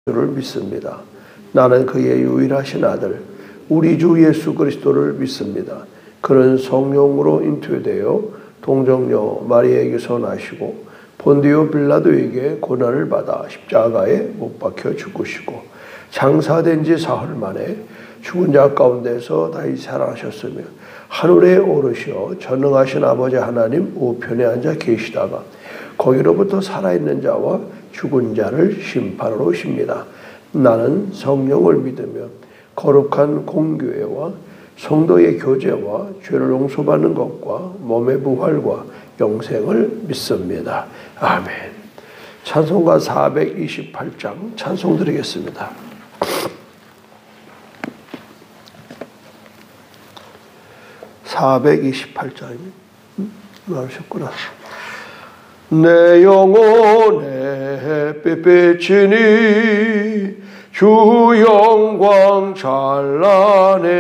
를 믿습니다. 나는 그의 유일하신 아들 우리 주 예수 그리스도를 믿습니다. 그는 성령으로 잉태되어 동정녀 마리아에게서 나시고 본디오 빌라도에게 고난을 받아 십자가에 못 박혀 죽으시고 장사된 지 사흘 만에 죽은 자 가운데서 다시 살아나셨으며 하늘에 오르시어 전능하신 아버지 하나님 우편에 앉아 계시다가 거기로부터 살아있는 자와 죽은 자를 심판하러 오십니다. 나는 성령을 믿으며 거룩한 공교회와 성도의 교제와 죄를 용서받는 것과 몸의 부활과 영생을 믿습니다. 아멘. 찬송가 428장 찬송 드리겠습니다. 나오셨구나. 내 영혼에 삐삐치니 주 영광 찬란해.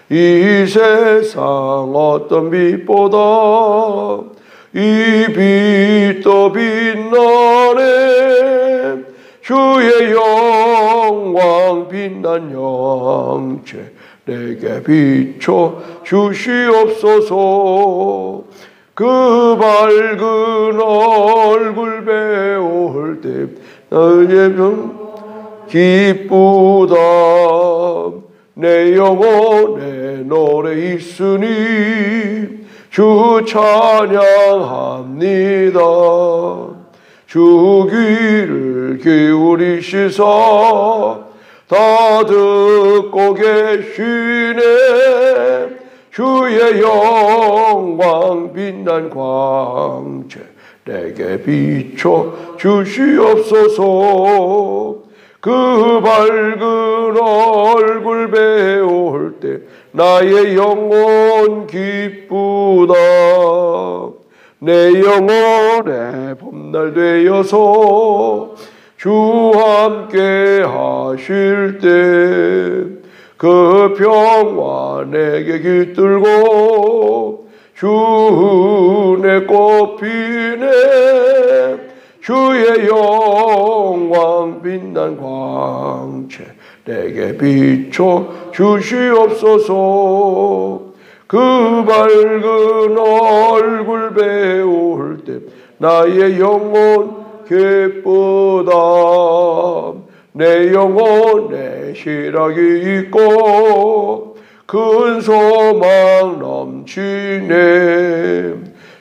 이 세상 어떤 빛보다 이 빛도 빛나네. 주의 영광 빛난 영체 내게 비춰 주시옵소서. 그 밝은 얼굴 배울 때 나의 병 기쁘다. 내 영혼에 노래 있으니 주 찬양합니다. 주 귀를 기울이시사 다 듣고 계시네. 주의 영광 빛난 광채 내게 비춰 주시옵소서. 그 밝은 얼굴 배울 때 나의 영혼 기쁘다. 내 영혼에 봄날 되어서 주 함께 하실 때 그 평화 내게 깃들고 주 은혜 꽃피네. 주의 영광 빛난 광채 내게 비춰 주시옵소서. 그 밝은 얼굴 배울 때 나의 영혼 기쁘다. 내 영혼에 희락이 있고 큰 소망 넘치네.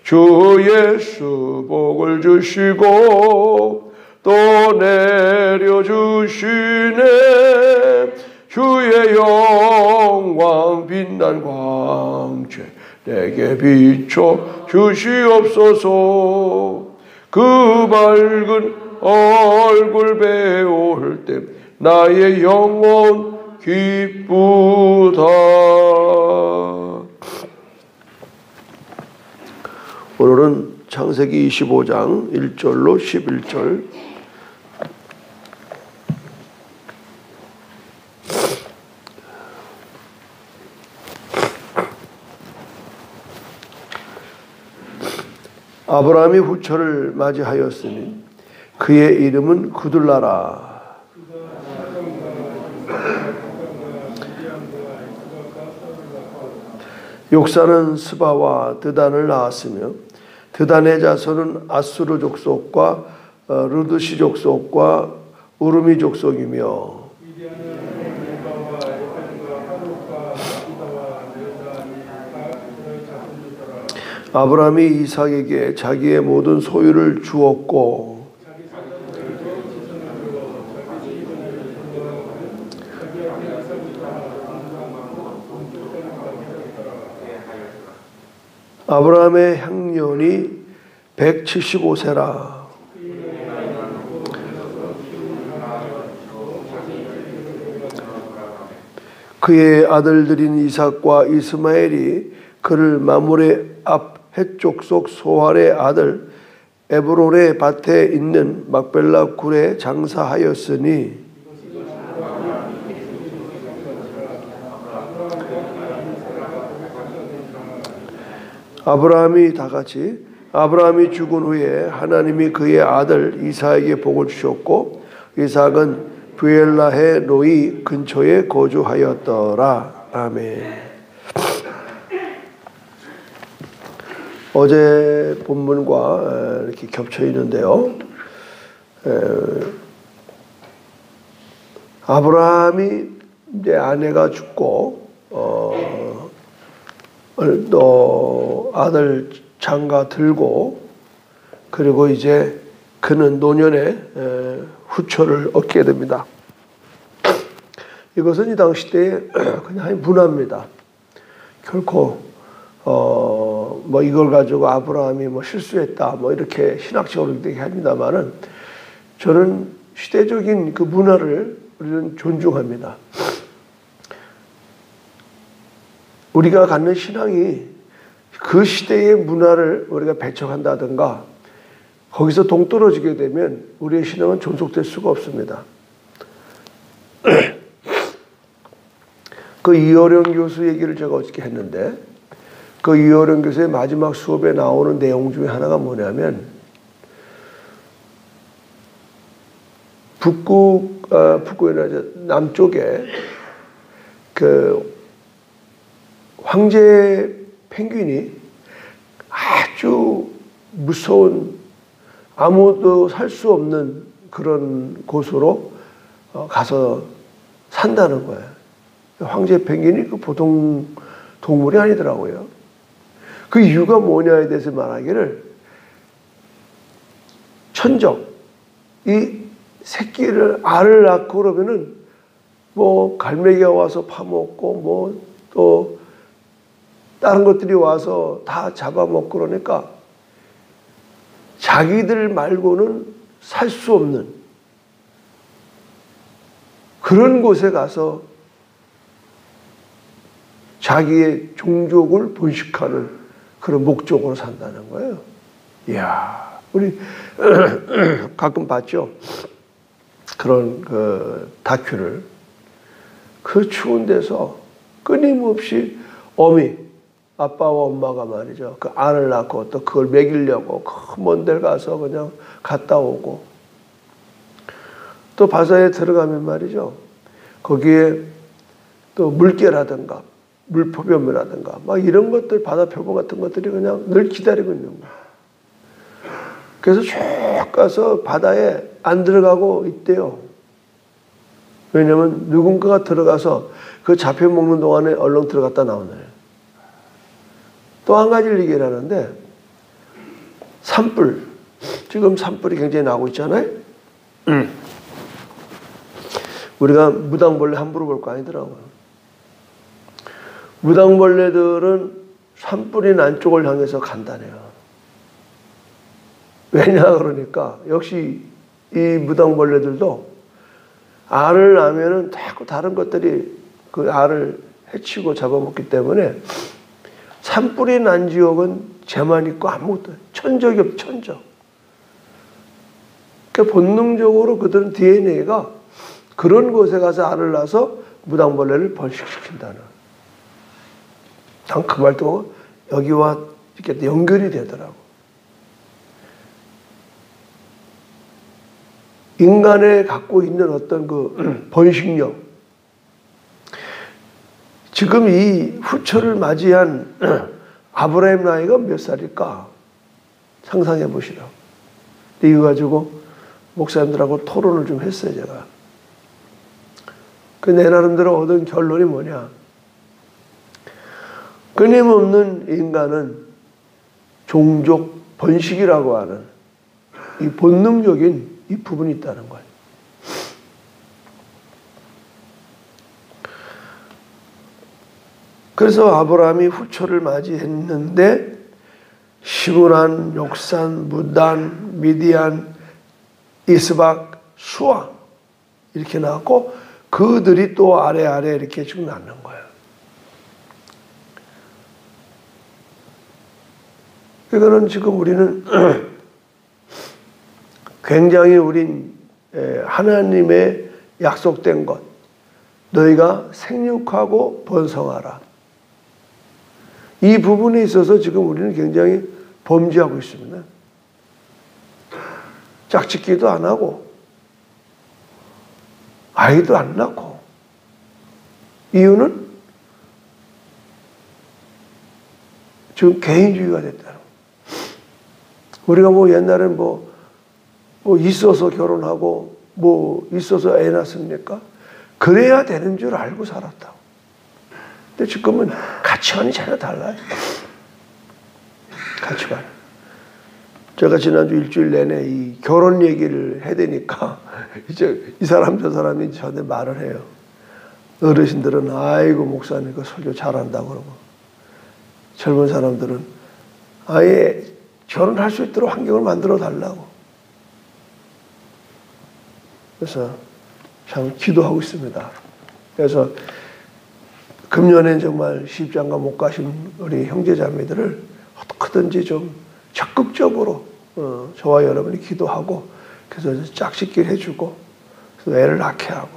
주 예수 복을 주시고 또 내려주시네. 주의 영광 빛난 광채 내게 비춰 주시옵소서. 그 밝은 얼굴 배울 때 나의 영혼 기쁘다. 오늘은 창세기 25장 1절로 11절 아브라함이 후처를 맞이하였으니 그의 이름은 그둘라라. 욕사는 스바와 드단을 낳았으며 드단의 자손은 아수르 족속과 르드시 족속과 우르미 족속이며 아브라함이 이삭에게 자기의 모든 소유를 주었고 아브라함의 향년이 175세라. 그의 아들들인 이삭과 이스마엘이 그를 마므레 앞 헷족속 소할의 아들 에브론의 밭에 있는 막벨라 굴에 장사하였으니 아브라함이 다같이 아브라함이 죽은 후에 하나님이 그의 아들 이삭에게 복을 주셨고 이삭은 브엘라해 로이 근처에 거주하였더라. 아멘. 어제 본문과 이렇게 겹쳐 있는데요. 아브라함이 이제 아내가 죽고 또 아들 장가 들고 그리고 이제 그는 노년에 후처를 얻게 됩니다. 이것은 이 당시 때의 그냥 문화입니다. 결코 뭐 이걸 가지고 아브라함이 뭐 실수했다 뭐 이렇게 신학적으로 얘기합니다만은 저는 시대적인 그 문화를 우리는 존중합니다. 우리가 갖는 신앙이 그 시대의 문화를 우리가 배척한다든가 거기서 동떨어지게 되면 우리의 신앙은 존속될 수가 없습니다. 그 이어령 교수 얘기를 제가 어저께 했는데 그 이어령 교수의 마지막 수업에 나오는 내용 중에 하나가 뭐냐면 북구나 남쪽에 그 황제 펭귄이 아주 무서운 아무도 살 수 없는 그런 곳으로 가서 산다는 거예요. 황제 펭귄이 그 보통 동물이 아니더라고요. 그 이유가 뭐냐에 대해서 말하기를 천적, 이 새끼를 알을 낳고 그러면은 뭐 갈매기가 와서 파먹고 뭐 또 다른 것들이 와서 다 잡아먹고 그러니까 자기들 말고는 살 수 없는 그런 곳에 가서 자기의 종족을 번식하는 그런 목적으로 산다는 거예요. 이야, 우리 가끔 봤죠? 그런 그 다큐를. 그 추운 데서 끊임없이 어미, 아빠와 엄마가 말이죠. 그 알을 낳고 또 그걸 먹이려고 그 먼 데를 가서 그냥 갔다 오고 또 바다에 들어가면 말이죠. 거기에 또 물개라든가 물포뱀이라든가 막 이런 것들 바다 표범 같은 것들이 그냥 늘 기다리고 있는 거예요. 그래서 쭉 가서 바다에 안 들어가고 있대요. 왜냐면 누군가가 들어가서 그 잡혀 먹는 동안에 얼른 들어갔다 나오네요. 또 한 가지를 얘기를 하는데 산불, 지금 산불이 굉장히 나고 있잖아요. 우리가 무당벌레 함부로 볼 거 아니더라고요. 무당벌레들은 산불이 난 쪽을 향해서 간다네요. 왜냐 그러니까 역시 이 무당벌레들도 알을 낳으면은 자꾸 다른 것들이 그 알을 해치고 잡아먹기 때문에 산불이 난 지역은 재만 있고 아무것도 천적이 없 천적. 그러니까 본능적으로 그들은 DNA가 그런 곳에 가서 알을 낳아서 무당벌레를 번식시킨다는. 난 그 말도 여기와 이렇게 연결이 되더라고. 인간에 갖고 있는 어떤 그 번식력. 지금 이 후처를 맞이한 아브라함 나이가 몇 살일까? 상상해 보시라고. 이거 가지고 목사님들하고 토론을 좀 했어요, 제가. 그 내 나름대로 얻은 결론이 뭐냐? 끊임없는 인간은 종족 번식이라고 하는 이 본능적인 이 부분이 있다는 거예요. 그래서 아브라함이 후처를 맞이했는데 시므란, 욕산, 무단, 미디안, 이스박, 수아 이렇게 나왔고 그들이 또 아래 이렇게 쭉 낳는 거예요. 이거는 지금 우리는 굉장히 우린 하나님의 약속된 것 너희가 생육하고 번성하라. 이 부분에 있어서 지금 우리는 굉장히 범죄하고 있습니다. 짝짓기도 안 하고 아이도 안 낳고. 이유는 지금 개인주의가 됐다는 거예요. 우리가 뭐 옛날엔 뭐 있어서 결혼하고 뭐 있어서 애 낳습니까? 그래야 되는 줄 알고 살았다고. 근데 지금은 가치관이 전혀 달라요. 가치관. 제가 지난주 일주일 내내 이 결혼 얘기를 해대니까 이제 이 사람 저 사람이 저한테 말을 해요. 어르신들은 아이고 목사님 그 설교 잘한다고 그러고, 젊은 사람들은 아예 결혼할 수 있도록 환경을 만들어 달라고. 그래서 참 기도하고 있습니다. 그래서 금년엔 정말 시집장가 못 가신 우리 형제자매들을 어떻게든지 좀 적극적으로 저와 여러분이 기도하고, 그래서 짝짓기를 해주고, 그래서 애를 낳게 하고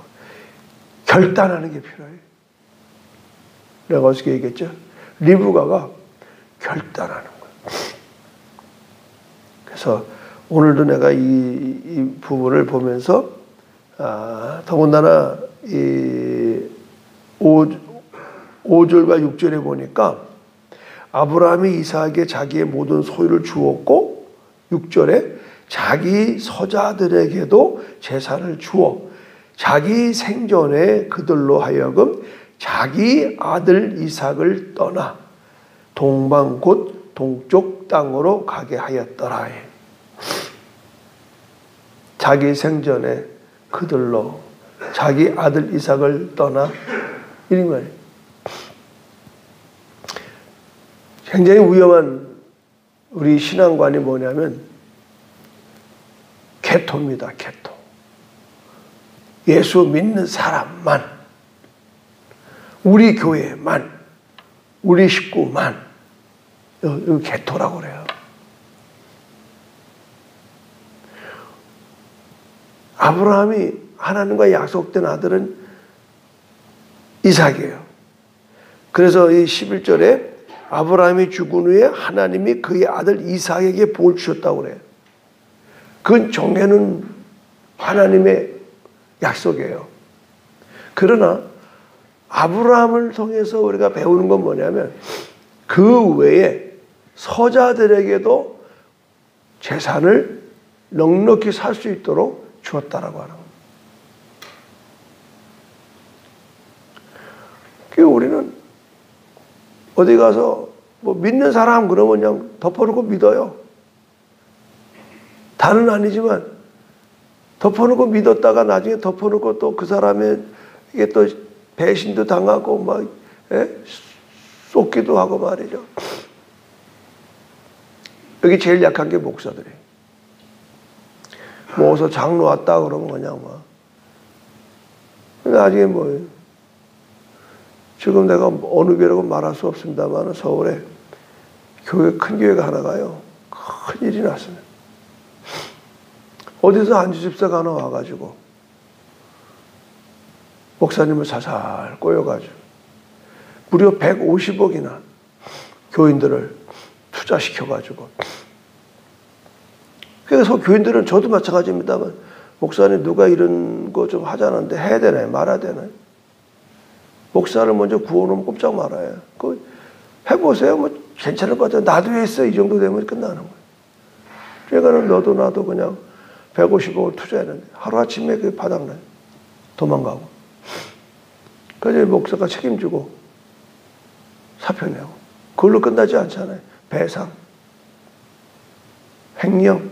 결단하는 게 필요해요. 내가 어저께 얘기했죠. 리브가가 결단하는 거예요. 그래서 오늘도 내가 이 부분을 보면서 더군다나 이 5절과 6절에 보니까 아브라함이 이삭에게 자기의 모든 소유를 주었고, 6절에 자기 서자들에게도 재산을 주어 자기 생전에 그들로 하여금 자기 아들 이삭을 떠나 동방 곧 동쪽 땅으로 가게 하였더라. 자기 생전에 그들로 자기 아들 이삭을 떠나, 이런 말이에요. 굉장히 위험한 우리 신앙관이 뭐냐면 개토입니다. 개토. 예수 믿는 사람만, 우리 교회만, 우리 식구만, 이거 개토라고 그래요. 아브라함이 하나님과 약속된 아들은 이삭이에요. 그래서 이 11절에 아브라함이 죽은 후에 하나님이 그의 아들 이삭에게 복을 주셨다고 그래요. 그건 정해놓은 하나님의 약속이에요. 그러나 아브라함을 통해서 우리가 배우는 건 뭐냐면 그 외에 서자들에게도 재산을 넉넉히 살 수 있도록 주었다라고 하는 겁니다. 그 우리는 어디 가서 뭐 믿는 사람 그러면 그냥 덮어놓고 믿어요. 다는 아니지만 덮어놓고 믿었다가 나중에 덮어놓고 또 그 사람에게 또 배신도 당하고 막 쏟기도 하고 말이죠. 여기 제일 약한 게 목사들이에요. 뭐 어서 장로 왔다 그러면 그냥 막. 나중에 뭐 지금 내가 어느 교회라고 말할 수 없습니다만 서울에 큰 교회가 하나가요. 큰 일이 났습니다. 어디서 안주집사가 하나 와가지고 목사님을 살살 꼬여가지고 무려 150억이나 교인들을 투자시켜가지고, 그래서 교인들은 저도 마찬가지입니다만 목사님 누가 이런 거 좀 하자는데 해야 되나요? 말아야 되나요? 목사를 먼저 구워놓으면 꼼짝 말아요. 그 해보세요. 뭐 괜찮을 것 같아요. 나도 했어. 이 정도 되면 끝나는 거예요. 그러니까 너도 나도 그냥 150억을 투자했는데 하루아침에 그게 바닥나요. 도망가고. 그래서 목사가 책임지고 사표 내고. 그걸로 끝나지 않잖아요. 배상, 횡령.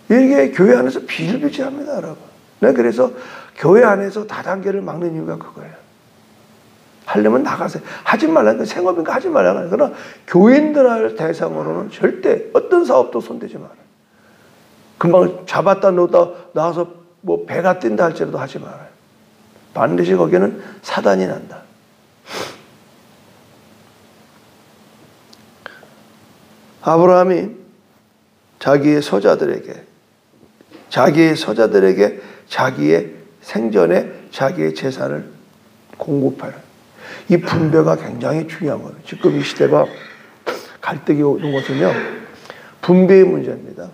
이게 교회 안에서 비일비재합니다, 여러분. 네, 그래서 교회 안에서 다단계를 막는 이유가 그거예요. 하려면 나가세요. 하지 말라니까, 생업인가 하지 말라니까. 그러나 교인들 대상으로는 절대 어떤 사업도 손대지 말아요. 금방 잡았다 놓다 나와서 뭐 배가 뛴다 할지라도 하지 말아요. 반드시 거기는 사단이 난다. 아브라함이 자기의 서자들에게 자기의 생전에 자기의 재산을 공급하는 이 분배가 굉장히 중요한 거예요. 지금 이 시대가 갈등이 오는 것은요, 분배의 문제입니다.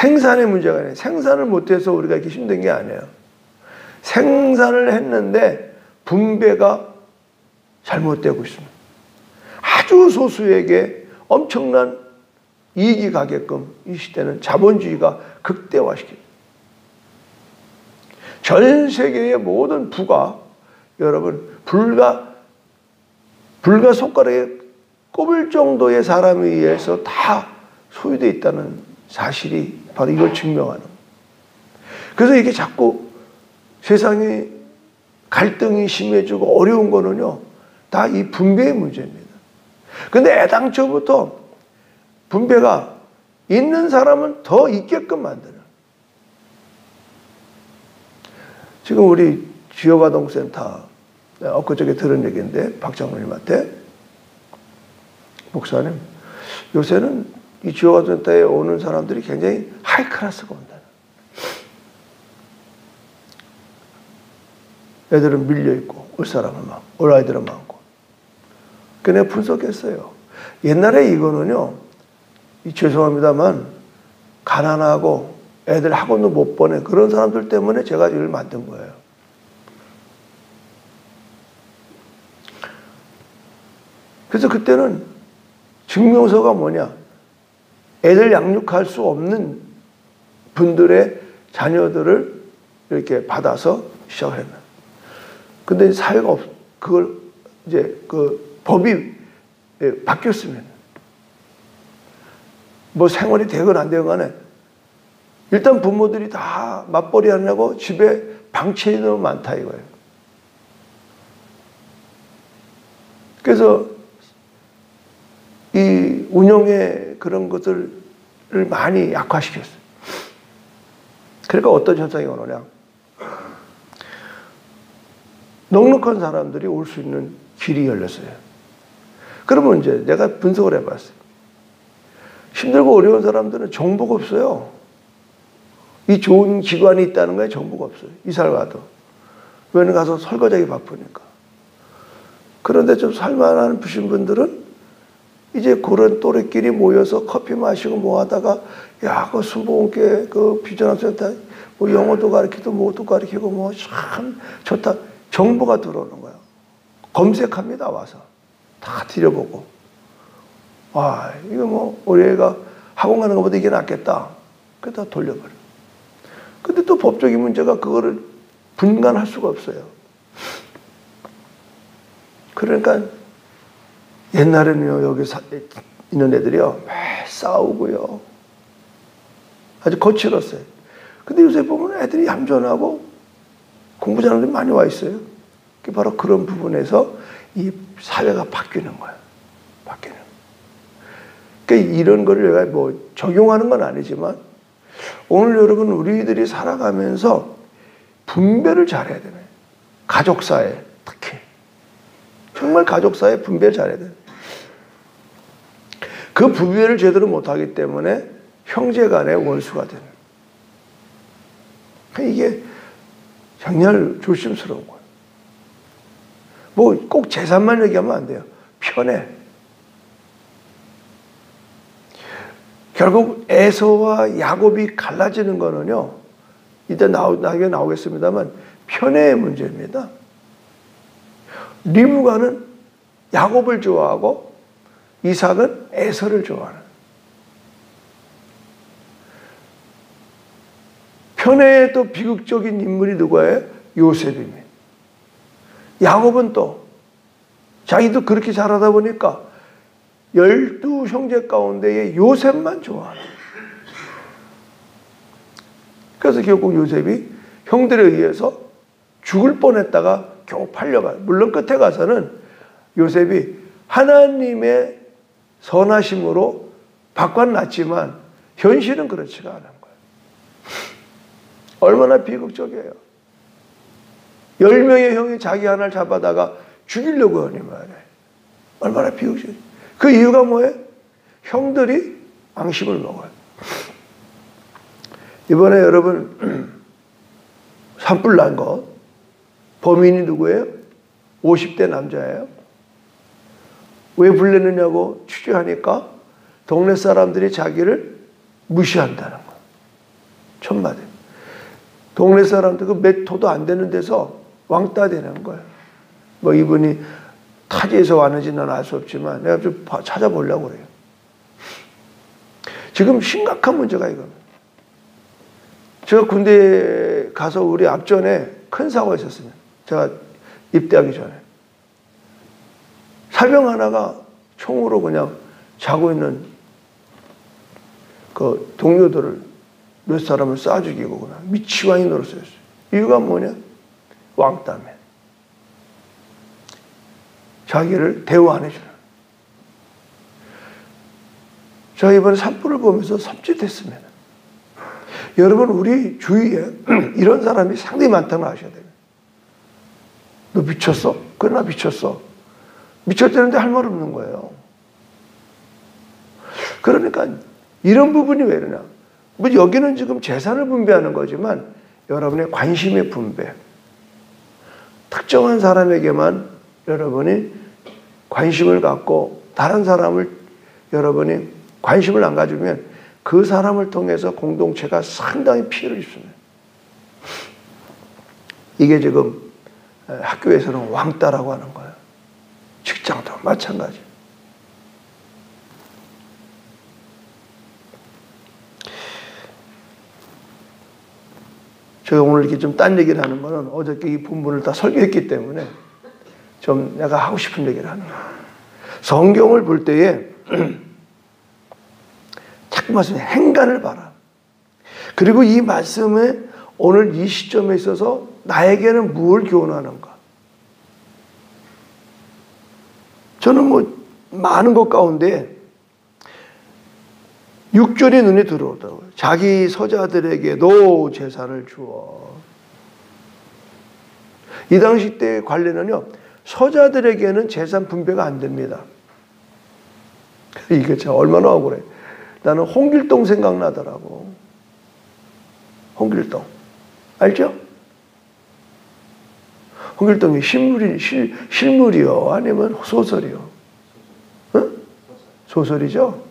생산의 문제가 아니에요. 생산을 못해서 우리가 이렇게 힘든 게 아니에요. 생산을 했는데 분배가 잘못되고 있습니다. 아주 소수에게 엄청난 이익이 가게끔 이 시대는 자본주의가 극대화시킵니다. 전 세계의 모든 부가 여러분 불과 손가락에 꼽을 정도의 사람에 의해서 다 소유되어 있다는 사실이 바로 이걸 증명하는 거예요. 그래서 이게 자꾸 세상에 갈등이 심해지고 어려운 거는요, 다 이 분배의 문제입니다. 근데 애당초부터 분배가 있는 사람은 더 있게끔 만드는. 지금 우리 지역아동센터, 엊그저께 들은 얘기인데, 박 장로님한테, 목사님, 요새는 이 지역아동센터에 오는 사람들이 굉장히 하이클래스가 온다. 애들은 밀려있고, 올 사람은 많고, 올 아이들은 많고. 그래서 내가 분석했어요. 옛날에 이거는요, 죄송합니다만, 가난하고 애들 학원도 못 보내 그런 사람들 때문에 제가 이걸 만든 거예요. 그래서 그때는 증명서가 뭐냐? 애들 양육할 수 없는 분들의 자녀들을 이렇게 받아서 시작을 했나. 근데 사회가 그걸 이제 그 법이 바뀌었으면 뭐 생활이 되건 안 되건 간에 일단 부모들이 다 맞벌이 하려고 집에 방치해 너무 많다 이거예요. 그래서 이 운영의 그런 것들을 많이 약화시켰어요. 그러니까 어떤 현상이 오느냐. 넉넉한 사람들이 올 수 있는 길이 열렸어요. 그러면 이제 내가 분석을 해봤어요. 힘들고 어려운 사람들은 정보가 없어요. 이 좋은 기관이 있다는 거에 정보가 없어요. 이사를 가도. 왜냐면 가서 설거지하기 바쁘니까. 그런데 좀 살만한 부신 분들은 이제 그런 또래끼리 모여서 커피 마시고 뭐 하다가, 야, 그 수봉계 그 비전학센터 뭐 영어도 가르치고 뭐도 가르치고 뭐 참 좋다. 정보가 들어오는 거예요. 검색합니다, 와서. 다 들여보고. 와, 이거 뭐, 우리 애가 학원 가는 것보다 이게 낫겠다. 그래서 다 돌려버려. 근데 또 법적인 문제가 그거를 분간할 수가 없어요. 그러니까 옛날에는요, 여기 있는 애들이요, 매 싸우고요. 아주 거칠었어요. 근데 요새 보면 애들이 얌전하고 공부 잘하는 애들이 많이 와 있어요. 바로 그런 부분에서 이 사회가 바뀌는 거예요. 바뀌는. 그러니까 이런 거를 내가 뭐 적용하는 건 아니지만 오늘 여러분 우리들이 살아가면서 분배를 잘해야 되네. 가족사회 특히. 정말 가족사회 분배를 잘해야 돼요. 그 분배를 제대로 못하기 때문에 형제간의 원수가 되는. 이게 정말 조심스러운 거예요. 뭐 꼭 재산만 얘기하면 안 돼요. 편해. 결국 에서와 야곱이 갈라지는 거는요. 이따 나오겠습니다만 편애의 문제입니다. 리브가는 야곱을 좋아하고 이삭은 에서를 좋아하는. 편애의 또 비극적인 인물이 누구예요? 요셉입니다. 야곱은 또 자기도 그렇게 자라다 보니까 12형제 가운데에 요셉만 좋아하는. 그래서 결국 요셉이 형들에 의해서 죽을 뻔했다가 겨우 팔려가요. 물론 끝에 가서는 요셉이 하나님의 선하심으로 바꿔놨지만 현실은 그렇지가 않은 거예요. 얼마나 비극적이에요. 10명의 형이 자기 하나를 잡아다가 죽이려고 하니 말이에요. 얼마나 비극적이에요. 그 이유가 뭐예요? 형들이 앙심을 먹어요. 이번에 여러분 산불 난 거 범인이 누구예요? 50대 남자예요. 왜 불렀느냐고 취재하니까 동네 사람들이 자기를 무시한다는 거예요. 천마디. 동네 사람들 그 몇 호도 안 되는 데서 왕따 되는 거예요. 뭐 이분이 타지에서 왔는지는 알 수 없지만 내가 좀 찾아보려고 그래요. 지금 심각한 문제가 이겁니다. 제가 군대 가서 우리 앞전에 큰 사고가 있었습니다. 제가 입대하기 전에. 사병 하나가 총으로 그냥 자고 있는 그 동료들을 몇 사람을 쏴 죽이고 그냥 미치광이 노릇했어요. 이유가 뭐냐? 왕따면. 자기를 대우 안 해주는. 제가 이번에 산불을 보면서 섬찟했습니다. 여러분 우리 주위에 이런 사람이 상당히 많다는 걸 아셔야 돼요. 너 미쳤어? 그래 나 미쳤어. 미쳤다는데 할 말 없는 거예요. 그러니까 이런 부분이 왜 이러냐. 뭐 여기는 지금 재산을 분배하는 거지만 여러분의 관심의 분배. 특정한 사람에게만 여러분이 관심을 갖고 다른 사람을 여러분이 관심을 안 가지면 그 사람을 통해서 공동체가 상당히 피해를 입습니다. 이게 지금 학교에서는 왕따라고 하는 거예요. 직장도 마찬가지. 제가 오늘 이렇게 좀 딴 얘기를 하는 거는 어저께 이 본문을 다 설교했기 때문에 좀 내가 하고 싶은 얘기를 하는 거예요. 성경을 볼 때에 자꾸 말씀에 행간을 봐라. 그리고 이 말씀에 오늘 이 시점에 있어서 나에게는 무엇을 교훈하는가. 저는 뭐 많은 것 가운데 6절이 눈에 들어오더라고요. 자기 서자들에게도 재산을 주어. 이 당시 때 관례는요, 서자들에게는 재산 분배가 안 됩니다. 이게 참 얼마나 억울해. 나는 홍길동 생각나더라고. 홍길동. 알죠? 홍길동이 실물이요? 아니면 소설이요? 응? 소설이죠?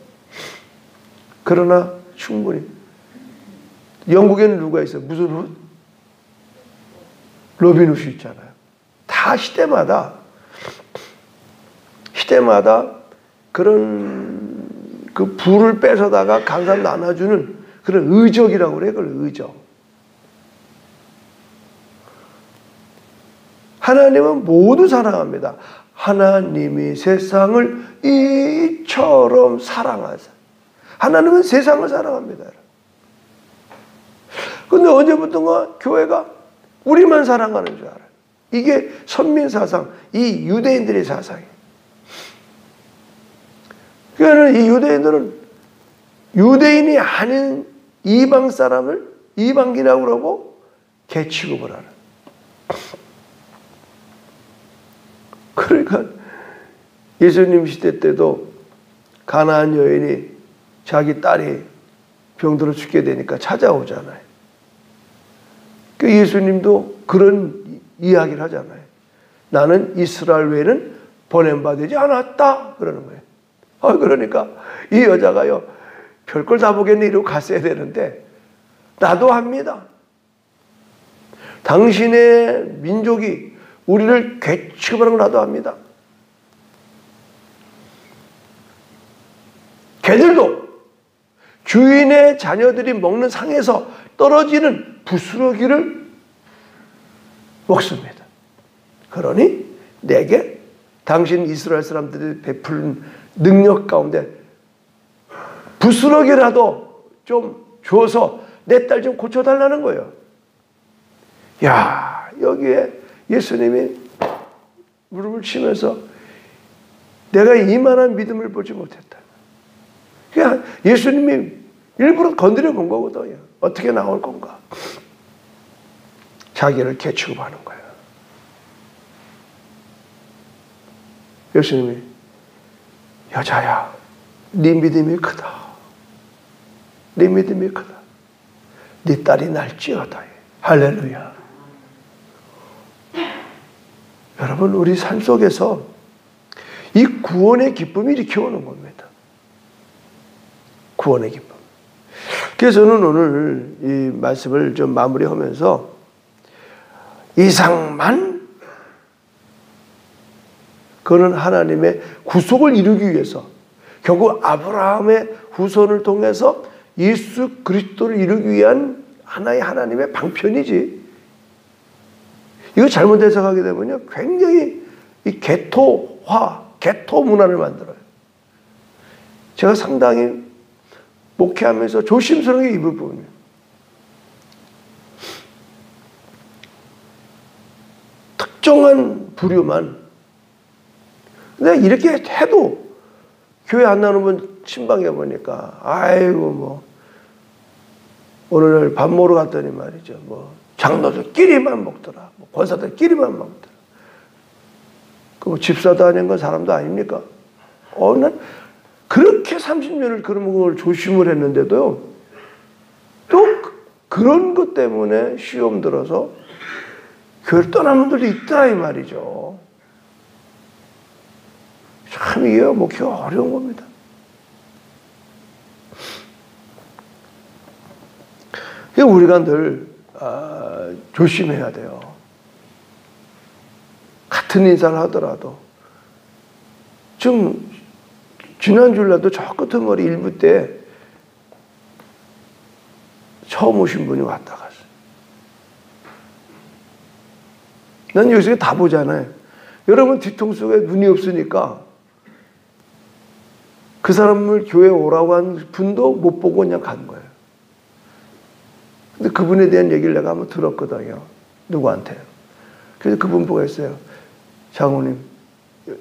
그러나 충분히. 영국에는 누가 있어요? 무슨 훗? 로빈 훗이 있잖아요. 다 시대마다 그런 그 부를 뺏어다가 간 사람 나눠주는 그런 의적이라고 그래요. 그걸 의적. 하나님은 모두 사랑합니다. 하나님이 세상을 이처럼 사랑하사. 하나님은 세상을 사랑합니다. 근데 언제부턴가 교회가 우리만 사랑하는 줄 알아요. 이게 선민사상, 이 유대인들의 사상이에요. 그러니까 이 유대인들은 유대인이 아닌 이방 사람을 이방인이라고 그러고 개취급을 하는. 그러니까 예수님 시대 때도 가나안 여인이 자기 딸이 병들어 죽게 되니까 찾아오잖아요. 그 예수님도 그런 이야기를 하잖아요. 나는 이스라엘 외에는 보냄받지 않았다 그러는 거예요. 그러니까 이 여자가요, 별걸 다 보겠네 이러고 갔어야 되는데 나도 합니다. 당신의 민족이 우리를 괴취급하는 걸 나도 합니다. 개들도 주인의 자녀들이 먹는 상에서 떨어지는 부스러기를 먹습니다. 그러니 내게 당신 이스라엘 사람들이 베푸는 능력 가운데 부스러기라도 좀 줘서 내 딸 좀 고쳐달라는 거예요. 야, 여기에 예수님이 무릎을 치면서 내가 이만한 믿음을 보지 못했다. 그냥 예수님이 일부러 건드려 본 거거든요. 어떻게 나올 건가. 자기를 개취급하는 거예요. 예수님이 여자야, 네 믿음이 크다. 네 믿음이 크다. 네 딸이 날지어다. 할렐루야. 여러분, 우리 삶 속에서 이 구원의 기쁨이 이렇게 오는 겁니다. 구원의 기쁨. 그래서 저는 오늘 이 말씀을 좀 마무리하면서 이상만 그는 하나님의 구속을 이루기 위해서 결국 아브라함의 후손을 통해서 예수 그리스도를 이루기 위한 하나의 하나님의 방편이지. 이거 잘못 해석하게 되면요, 굉장히 이 개토화, 개토 문화를 만들어요. 제가 상당히 목회하면서 조심스럽게 이 부분이에요. 특정한 부류만. 근데 이렇게 해도 교회 안 나오면 신방에 보니까 아이고 뭐 오늘 밥 먹으러 갔더니 말이죠, 뭐 장로들끼리만 먹더라, 뭐 권사들끼리만 먹더라. 그 집사도 아닌 건 사람도 아닙니까? 난 그렇게 30년을 그런 걸 조심을 했는데도요, 또 그런 것 때문에 시험 들어서 교회를 떠나는 분들도 있다 이 말이죠. 참 이해 먹기가 어려운 겁니다. 우리가 늘 조심해야 돼요. 같은 인사를 하더라도 좀 지난 주일날도 저 끝머리 일부 때 처음 오신 분이 왔다 갔어요. 난 여기서 다 보잖아요. 여러분 뒤통수에 눈이 없으니까 그 사람을 교회에 오라고 한 분도 못 보고 그냥 간 거예요. 근데 그분에 대한 얘기를 내가 한번 들었거든요. 누구한테. 그래서 그분 보고 했어요. 장로님,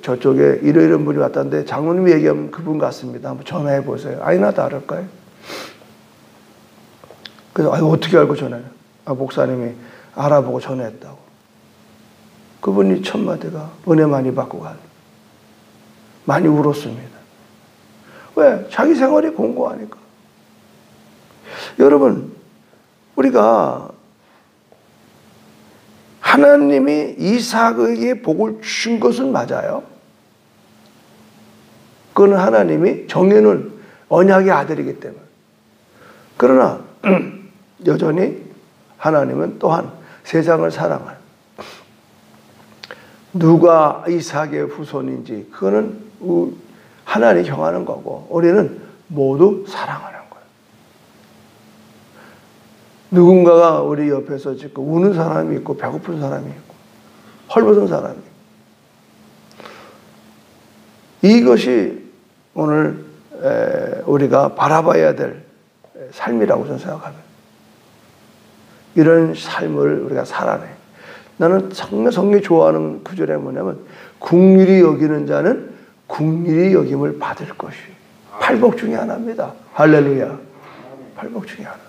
저쪽에 이런 분이 왔다는데 장로님이 얘기하면 그분 같습니다. 한번 전화해 보세요. 아니나 다를까요? 그래서 어떻게 알고 전화해요? 목사님이 알아보고 전화했다고. 그분이 첫 마디가 은혜 많이 받고 가. 많이 울었습니다. 왜? 자기 생활이 공고하니까. 여러분, 우리가 하나님이 이삭에게 복을 주신 것은 맞아요. 그건 하나님이 정해놓은 언약의 아들이기 때문에. 그러나 여전히 하나님은 또한 세상을 사랑하는, 누가 이삭의 후손인지 그거는 하나님이 정하는 거고, 우리는 모두 사랑하는 거예요. 누군가가 우리 옆에서 지금 우는 사람이 있고 배고픈 사람이 있고 헐벗은 사람이 있고, 이것이 오늘 우리가 바라봐야 될 삶이라고 저는 생각합니다. 이런 삶을 우리가 살아내. 나는 정말 성경이 좋아하는 구절이 뭐냐면, 긍휼히 여기는 자는 긍휼히 여김을 받을 것이요. 팔복 중에 하나입니다. 할렐루야. 팔복 중에 하나.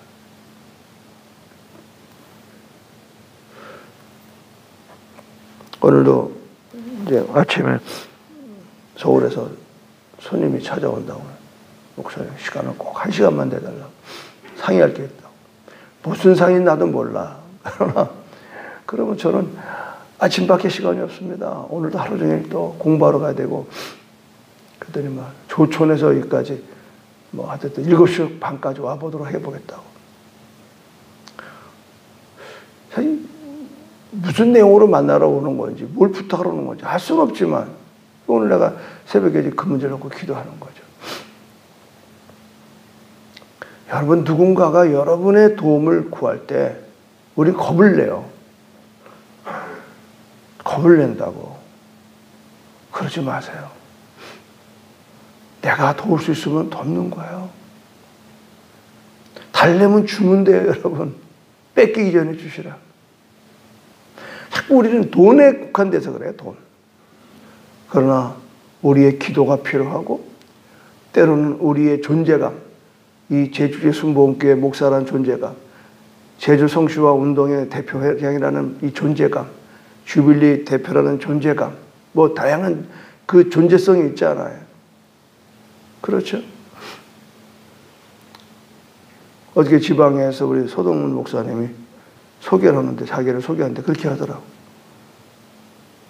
오늘도 이제 아침에 서울에서 손님이 찾아온다고. 목사님, 시간을 꼭 1시간만 내달라고. 상의할 게 있다고. 무슨 상의인지 나도 몰라. 그러면 저는 아침밖에 시간이 없습니다. 오늘도 하루 종일 또 공부하러 가야 되고. 그랬더니 막 조촌에서 여기까지 뭐 하여튼 7시 반까지 와보도록 해보겠다고. 사실 무슨 내용으로 만나러 오는 건지, 뭘 부탁하러 오는 건지 알 수는 없지만, 오늘 내가 새벽에 그 문제를 놓고 기도하는 거죠. 여러분, 누군가가 여러분의 도움을 구할 때 우린 겁을 내요. 겁을 낸다고. 그러지 마세요. 내가 도울 수 있으면 돕는 거예요. 달래면 주면 돼요, 여러분. 뺏기기 전에 주시라. 자꾸 우리는 돈에 국한돼서 그래요, 돈. 그러나 우리의 기도가 필요하고, 때로는 우리의 존재감, 이 제주예수보험교회 목사라는 존재감, 제주 성시와 운동의 대표회장이라는 이 존재감, 주빌리 대표라는 존재감, 뭐 다양한 그 존재성이 있잖아요. 그렇죠? 어저께 지방에서 우리 소동문 목사님이 소개를 하는데, 자기를 소개하는데 그렇게 하더라고.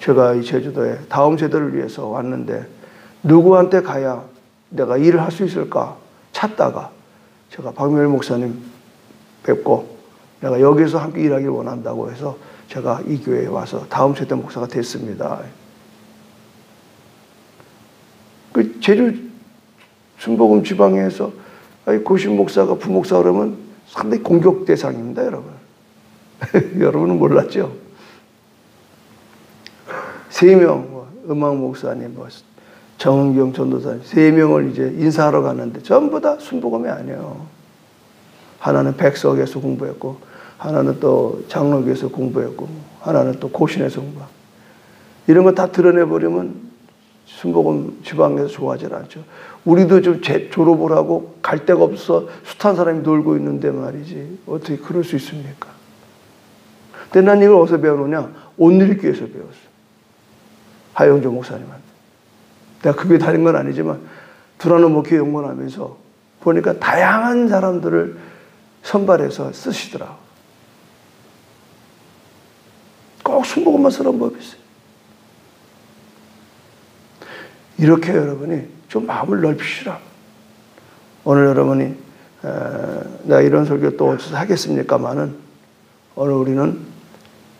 제가 이 제주도에 다음 세대를 위해서 왔는데 누구한테 가야 내가 일을 할 수 있을까 찾다가 제가 박명일 목사님 뵙고 내가 여기서 함께 일하길 원한다고 해서 제가 이 교회에 와서 다음 세대 목사가 됐습니다. 그 제주 순복음 지방에서 고신 목사가 부목사 그러면 상당히 공격 대상입니다, 여러분. 여러분은 몰랐죠? 3명, 음악 목사님, 정은경 전도사님, 3명을 이제 인사하러 갔는데 전부 다 순복음이 아니에요. 하나는 백석에서 공부했고, 하나는 또 장로교에서 공부했고, 하나는 또 고신에서 공부하고. 이런 거 다 드러내버리면 순복음 지방에서 좋아하지 않죠. 우리도 좀 졸업을 하고 갈 데가 없어 숱한 사람이 놀고 있는데 말이지. 어떻게 그럴 수 있습니까? 근데 난 이걸 어디서 배우느냐? 온누리교회에서 배웠어. 하영조 목사님한테. 내가 그 교회 다닌 건 아니지만 두라노 목회 연구하면서 보니까 다양한 사람들을 선발해서 쓰시더라. 꼭 순복음만 쓰라는 법이 있어요. 이렇게 여러분이 좀 마음을 넓히시라. 오늘 여러분이 내가 이런 설교 또 어디서 하겠습니까마는 오늘 우리는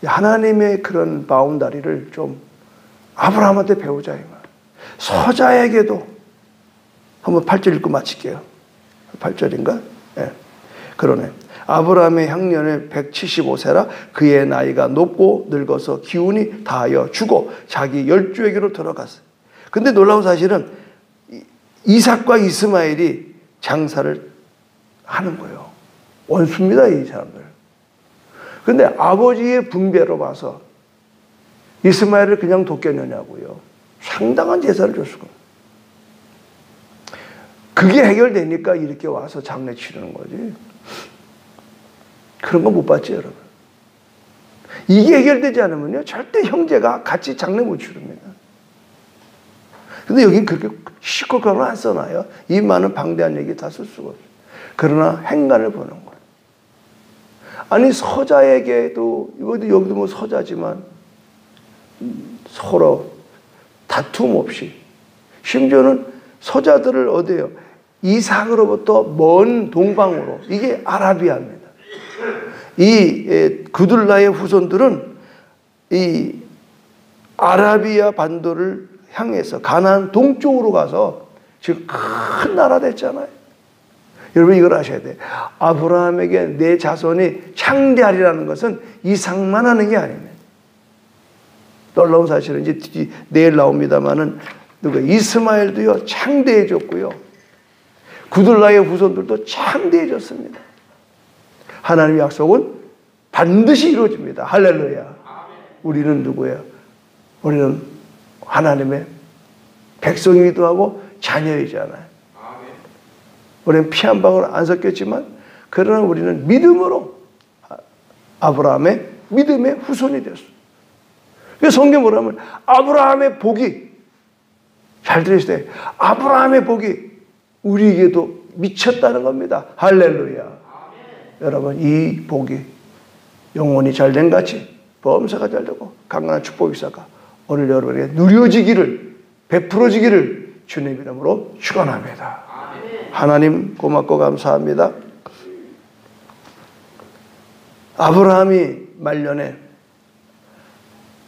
하나님의 그런 바운다리를 좀 아브라함한테 배우자 이 말. 서자에게도 한번 8절 읽고 마칠게요. 8절인가? 네. 그러네. 아브라함의 향년에 175세라 그의 나이가 높고 늙어서 기운이 다하여 죽어 자기 열조에게로 들어갔어요. 근데 놀라운 사실은 이삭과 이스마엘이 장사를 하는 거예요. 원수입니다, 이 사람들. 근데 아버지의 분배로 봐서 이스마엘을 그냥 돕겠느냐고요. 상당한 제사를 줬을 거예요. 그게 해결되니까 이렇게 와서 장례 치르는 거지. 그런 거 못 봤지, 여러분. 이게 해결되지 않으면요, 절대 형제가 같이 장례 못 치릅니다. 근데 여긴 그렇게 시커먼 안 써놔요. 이 많은 방대한 얘기 다 쓸 수가 없어요. 그러나 행간을 보는 거예요. 아니, 서자에게도, 이것도 여기도 뭐 서자지만, 서로 다툼 없이, 심지어는 서자들을 어디에요? 이삭으로부터 먼 동방으로, 이게 아라비아입니다. 이 구들라의 후손들은 이 아라비아 반도를 향해서 가나안 동쪽으로 가서 지금 큰 나라 됐잖아요. 여러분 이걸 아셔야 돼요. 아브라함에게 내 자손이 창대하리라는 것은 이삭만 하는 게 아닙니다. 놀라운 사실은 이제 내일 나옵니다마는 누가 이스마엘도요 창대해졌고요. 구들라의 후손들도 창대해졌습니다. 하나님의 약속은 반드시 이루어집니다. 할렐루야. 우리는 누구예요? 우리는 하나님의 백성이기도 하고 자녀이잖아요. 우리는 피 한 방울 안 섞였지만 그러나 우리는 믿음으로 아브라함의 믿음의 후손이 되었어요. 그래서 성경 뭐라면 아브라함의 복이 잘 들으시세요. 아브라함의 복이 우리에게도 미쳤다는 겁니다. 할렐루야. 여러분 이 복이 영혼이 잘된 같이 범사가 잘되고 강건한 축복이 있어가 오늘 여러분에게 누려지기를 베풀어지기를 주님 이름으로 축원합니다. 하나님 고맙고 감사합니다. 아브라함이 말년에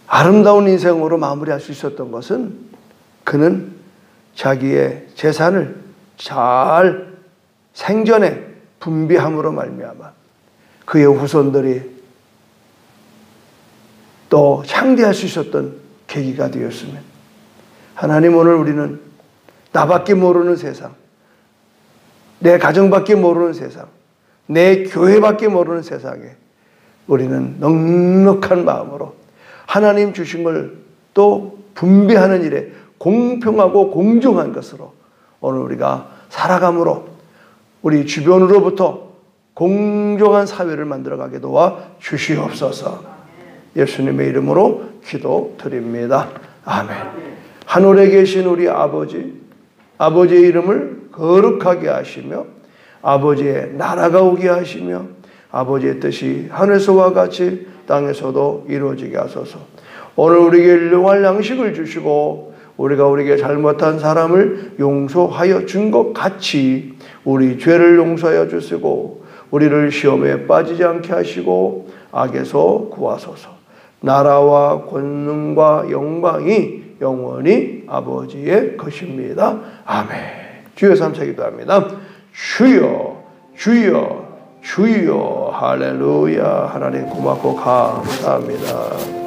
아름다운 인생으로 마무리할 수 있었던 것은 그는 자기의 재산을 잘 생전에 분배함으로 말미암아 그의 후손들이 또 창대할 수 있었던 계기가 되었으면 하나님 오늘 우리는 나밖에 모르는 세상, 내 가정밖에 모르는 세상, 내 교회밖에 모르는 세상에 우리는 넉넉한 마음으로 하나님 주신 걸 또 분배하는 일에 공평하고 공정한 것으로 오늘 우리가 살아감으로 우리 주변으로부터 공정한 사회를 만들어가게 도와 주시옵소서. 예수님의 이름으로 기도드립니다. 아멘. 하늘에 계신 우리 아버지, 아버지의 이름을 거룩하게 하시며 아버지의 나라가 오게 하시며 아버지의 뜻이 하늘에서와 같이 땅에서도 이루어지게 하소서. 오늘 우리에게 일용할 양식을 주시고 우리가 우리에게 잘못한 사람을 용서하여 준 것 같이 우리 죄를 용서하여 주시고 우리를 시험에 빠지지 않게 하시고 악에서 구하소서. 나라와 권능과 영광이 영원히 아버지의 것입니다. 아멘. 주여 삼차 기도합니다. 주여 주여 주여. 할렐루야. 하나님 고맙고 감사합니다.